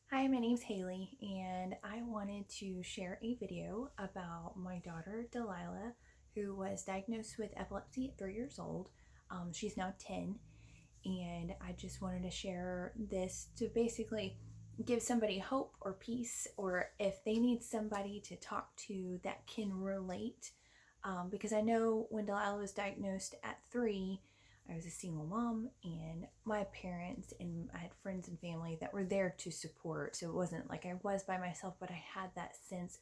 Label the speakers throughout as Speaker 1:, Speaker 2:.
Speaker 1: Hi, my name's Haley, and I wanted to share a video about my daughter Delilah, who was diagnosed with epilepsy at 3 years old. She's now 10, and I just wanted to share this to basically give somebody hope or peace, or if they need somebody to talk to that can relate. Because I know when Delilah was diagnosed at 3, I was a single mom, and my parents and I had friends and family that were there to support. So it wasn't like I was by myself, but I had that sense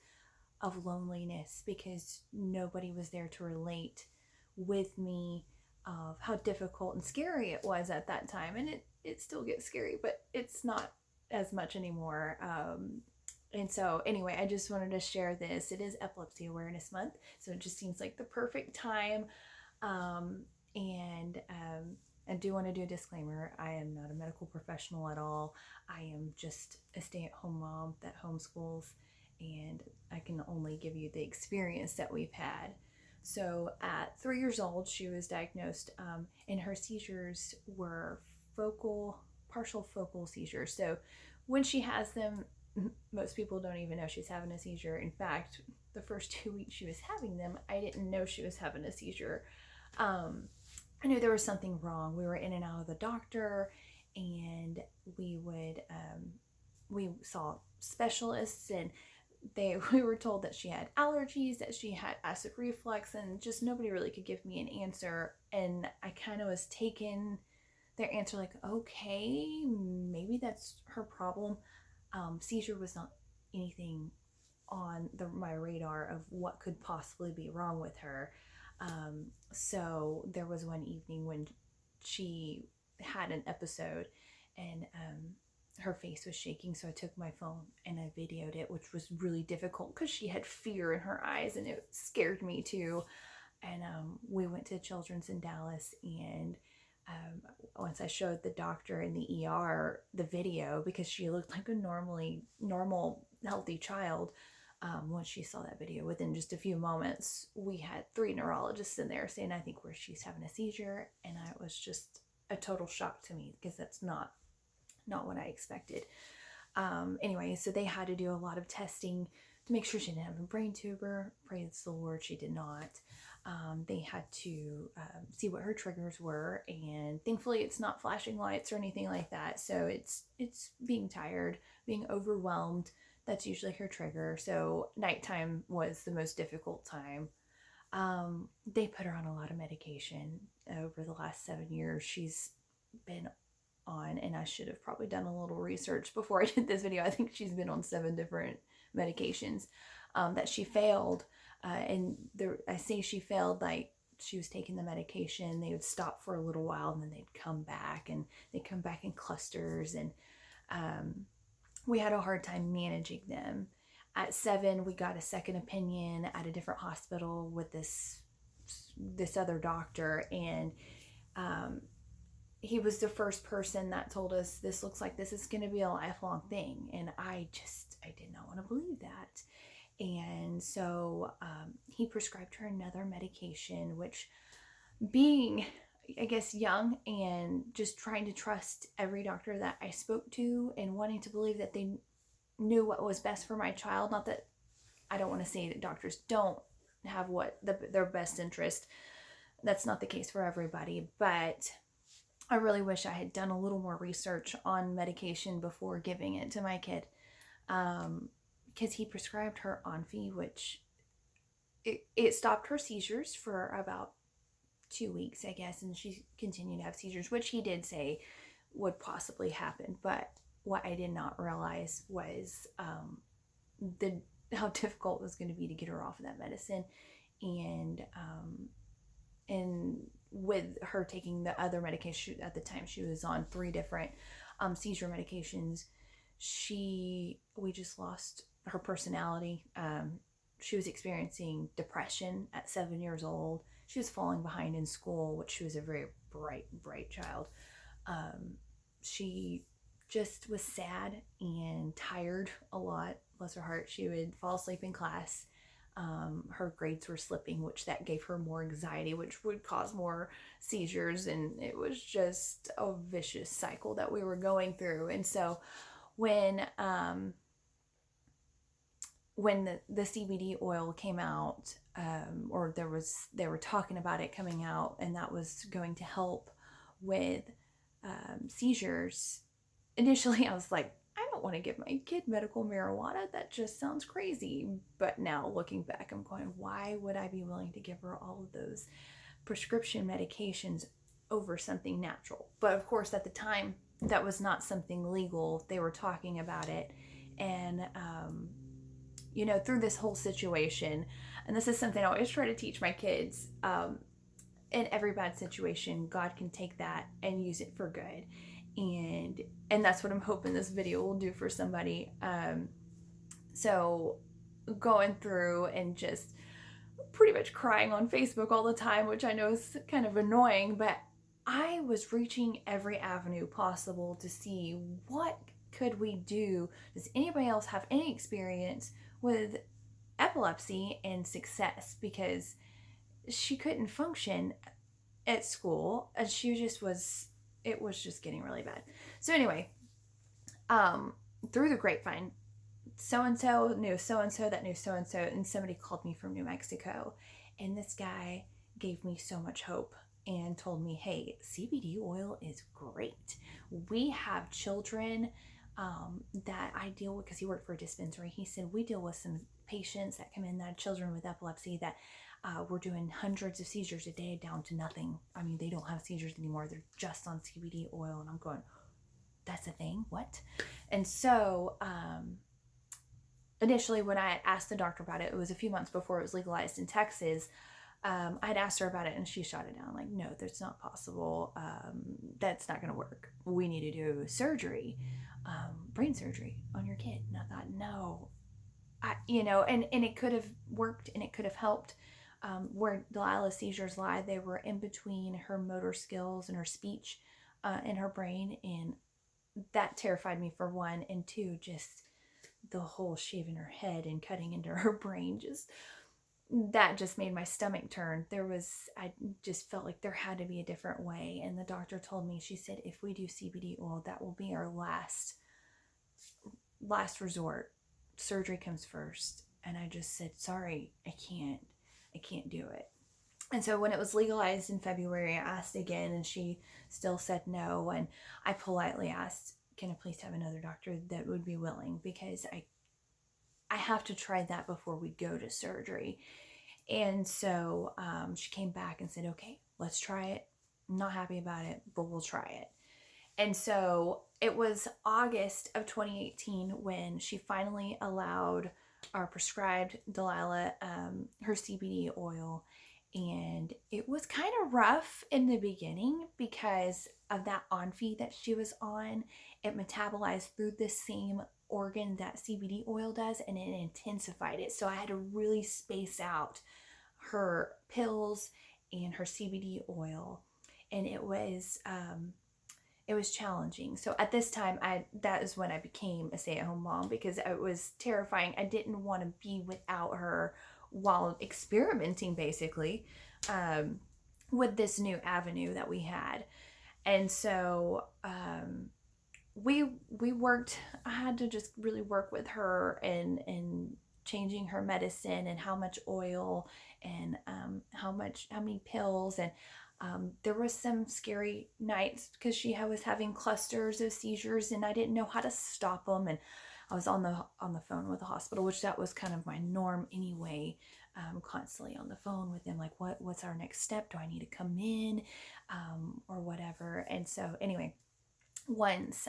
Speaker 1: of loneliness because nobody was there to relate with me of how difficult and scary it was at that time. And it still gets scary, but it's not as much anymore. And so, anyway, I just wanted to share this. It is Epilepsy Awareness Month, so it just seems like the perfect time. And I do want to do a disclaimer. I am not a medical professional at all. I am just a stay-at-home mom that homeschools, and I can only give you the experience that we've had. So at 3 years old, she was diagnosed, and her seizures were partial focal seizures. So when she has them, most people don't even know she's having a seizure. In fact, the first 2 weeks she was having them, I didn't know she was having a seizure. I knew there was something wrong. We were in and out of the doctor, and we saw specialists, and we were told that she had allergies, that she had acid reflux, and just nobody really could give me an answer. And I kind of was taking their answer like, okay, maybe that's her problem. Seizure was not anything on my radar of what could possibly be wrong with her. So there was one evening when she had an episode, and her face was shaking. So I took my phone and I videoed it, which was really difficult because she had fear in her eyes, and it scared me too. And we went to Children's in Dallas, and once I showed the doctor in the ER the video, because she looked like a normal, healthy child. Once she saw that video, within just a few moments, we had 3 neurologists in there saying, I think she's having a seizure. And it was just a total shock to me because that's not what I expected. Anyway, so they had to do a lot of testing to make sure she didn't have a brain tumor. Praise the Lord, she did not. They had to see what her triggers were, and thankfully it's not flashing lights or anything like that. So it's being tired, being overwhelmed. That's usually her trigger. So nighttime was the most difficult time. They put her on a lot of medication over the last 7 years. She's been on, and I should have probably done a little research before I did this video. I think she's been on 7 different medications that she failed. I say she failed, like she was taking the medication, they would stop for a little while, and then they'd come back, and they'd come back in clusters. And we had a hard time managing them. At 7, we got a second opinion at a different hospital with this other doctor, and he was the first person that told us, this looks like this is going to be a lifelong thing. And I did not want to believe that. And so he prescribed her another medication, which, being, I guess, young and just trying to trust every doctor that I spoke to and wanting to believe that they knew what was best for my child. Not that I don't want to say that doctors don't have their best interest. That's not the case for everybody, but I really wish I had done a little more research on medication before giving it to my kid. Because he prescribed her Onfi, which it stopped her seizures for about 2 weeks, I guess, and she continued to have seizures, which he did say would possibly happen. But what I did not realize was how difficult it was going to be to get her off of that medicine. And with her taking the other medication, at the time she was on 3 different seizure medications, we just lost her personality. She was experiencing depression at 7 years old. She was falling behind in school, which she was a very bright child. She just was sad and tired a lot. Bless her heart. She would fall asleep in class. Her grades were slipping, which that gave her more anxiety, which would cause more seizures. And it was just a vicious cycle that we were going through. And so when the CBD oil came out, or they were talking about it coming out, and that was going to help with seizures. Initially, I was like, I don't want to give my kid medical marijuana. That just sounds crazy. But now looking back, I'm going, why would I be willing to give her all of those prescription medications over something natural? But of course, at the time, that was not something legal. They were talking about it. And, through this whole situation, and this is something I always try to teach my kids, in every bad situation, God can take that and use it for good. And that's what I'm hoping this video will do for somebody. So going through and just pretty much crying on Facebook all the time, which I know is kind of annoying, but I was reaching every avenue possible to see what could we do. Does anybody else have any experience with epilepsy and success? Because she couldn't function at school, and it was just getting really bad. So anyway, through the grapevine, so-and-so knew so-and-so that knew so-and-so, and somebody called me from New Mexico, and this guy gave me so much hope and told me, hey, CBD oil is great. We have children that I deal with, because he worked for a dispensary. He said, we deal with some patients that come in that children with epilepsy that we're doing hundreds of seizures a day down to nothing. I mean, they don't have seizures anymore. They're just on CBD oil. And I'm going, that's a thing? What? And so initially when I had asked the doctor about it, it was a few months before it was legalized in Texas. I had asked her about it, and she shot it down. Like, no, that's not possible. That's not going to work. We need to do surgery, brain surgery on your kid. And I thought, no, and it could have worked, and it could have helped. Where Delilah's seizures lie, they were in between her motor skills and her speech in her brain, and that terrified me, for one, and two, just the whole shaving her head and cutting into her brain, that just made my stomach turn. I just felt like there had to be a different way. And the doctor told me, she said, if we do CBD oil, that will be our last resort. Surgery comes first. And I just said, sorry, I can't do it. And so when it was legalized in February, I asked again, and she still said no. And I politely asked, can I please have another doctor that would be willing? Because I have to try that before we go to surgery. And so she came back and said, okay, let's try it. I'm not happy about it, but we'll try it. And so it was August of 2018 when she finally allowed or prescribed Delilah her CBD oil. And it was kind of rough in the beginning because of that on-feed that she was on. It metabolized through the same organ that CBD oil does, and it intensified it. So I had to really space out her pills and her CBD oil, and it was challenging. So at this time, that is when I became a stay-at-home mom, because it was terrifying. I didn't want to be without her while experimenting, basically, with this new avenue that we had. And so we worked. I had to just really work with her and changing her medicine and how much oil and how many pills. And there was some scary nights because she was having clusters of seizures, and I didn't know how to stop them. And I was on the phone with the hospital, which that was kind of my norm anyway. Constantly on the phone with them, like, what's our next step? Do I need to come in, or whatever? And so anyway, once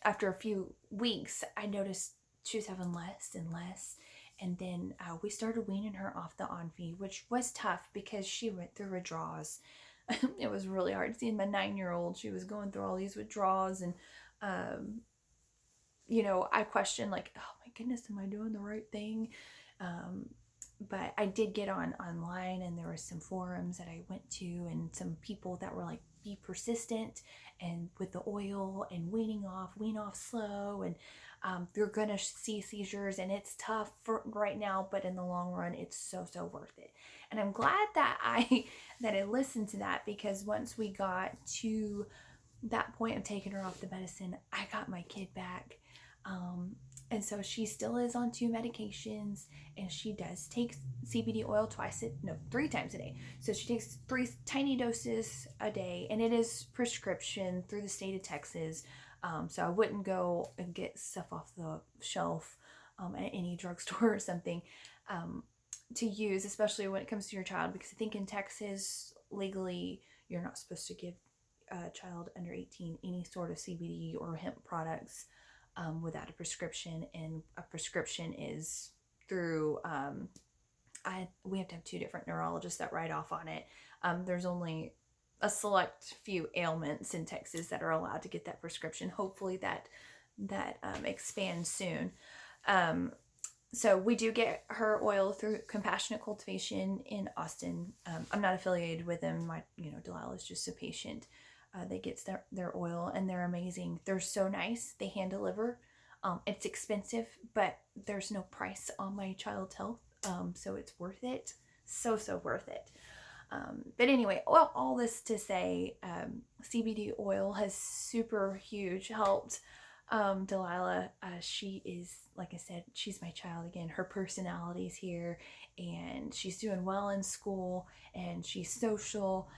Speaker 1: after a few weeks, I noticed she was having less and less. And then we started weaning her off the on-feed, which was tough because she went through withdrawals. It was really hard seeing my 9-year-old. She was going through all these withdrawals, and I questioned, like, oh my goodness, am I doing the right thing? But I did get online, and there were some forums that I went to, and some people that were like, be persistent and with the oil and wean off slow, and you're gonna see seizures, and it's tough for right now, but in the long run, it's so worth it. And I'm glad that I listened to that, because once we got to that point of taking her off the medicine, I got my kid back. And so she still is on 2 medications, and she does take CBD oil 3 times a day. So she takes 3 tiny doses a day, and it is prescription through the state of Texas. So I wouldn't go and get stuff off the shelf at any drugstore or something to use, especially when it comes to your child, because I think in Texas, legally, you're not supposed to give a child under 18 any sort of CBD or hemp products without a prescription, and a prescription is through we have to have 2 different neurologists that write off on it. There's only a select few ailments in Texas that are allowed to get that prescription. Hopefully that expands soon. So we do get her oil through Compassionate Cultivation in Austin. I'm not affiliated with them. Delilah is just a patient that gets their oil, and they're amazing. They're so nice. They hand deliver. It's expensive, but there's no price on my child's health, so it's worth it. So worth it. But anyway, all this to say, CBD oil has super huge helped Delilah. She is, like I said, she's my child again. Her personality's here, and she's doing well in school, and she's social.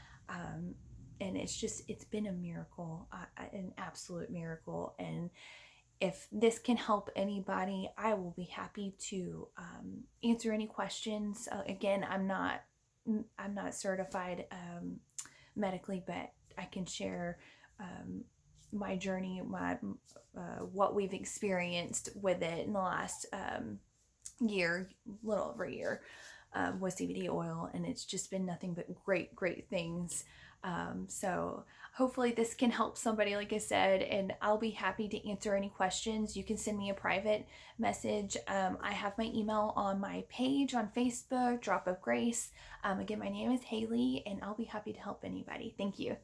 Speaker 1: And it's been a miracle, an absolute miracle. And if this can help anybody, I will be happy to answer any questions. Again, I'm not certified medically, but I can share my journey, what we've experienced with it in the last year, little over a year, with CBD oil, and it's just been nothing but great things. So hopefully this can help somebody, like I said, and I'll be happy to answer any questions. You can send me a private message. I have my email on my page on Facebook, Drop of Grace. Again, my name is Haley, and I'll be happy to help anybody. Thank you.